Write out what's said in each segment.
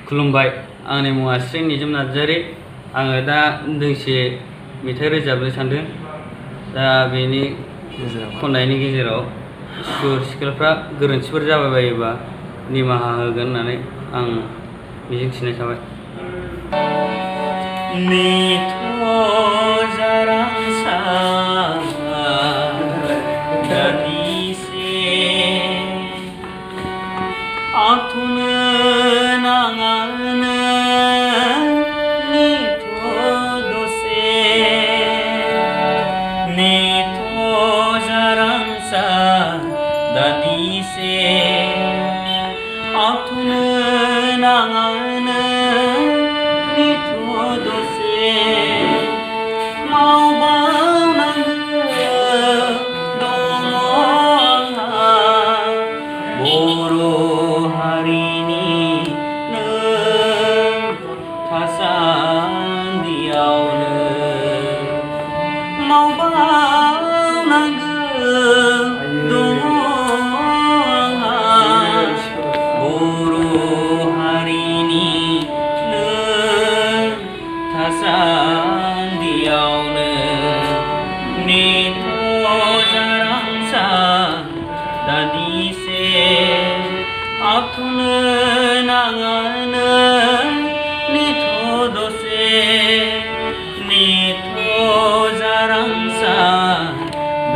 खुलुमबाय। आंनि मुङा श्री निजोम नार्जारी। आङो दा दोंसे मेथाइ रोजाबनो सानदों। दा बेनि खननायनि गेजेराव सुर सिख्लाफ्रा गोरोन्थिफोर जाबायबायोबा निमाहा होगोन होननानै आं मिजिंथिनाय थाबाय।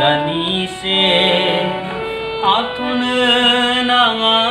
Danise atun nanga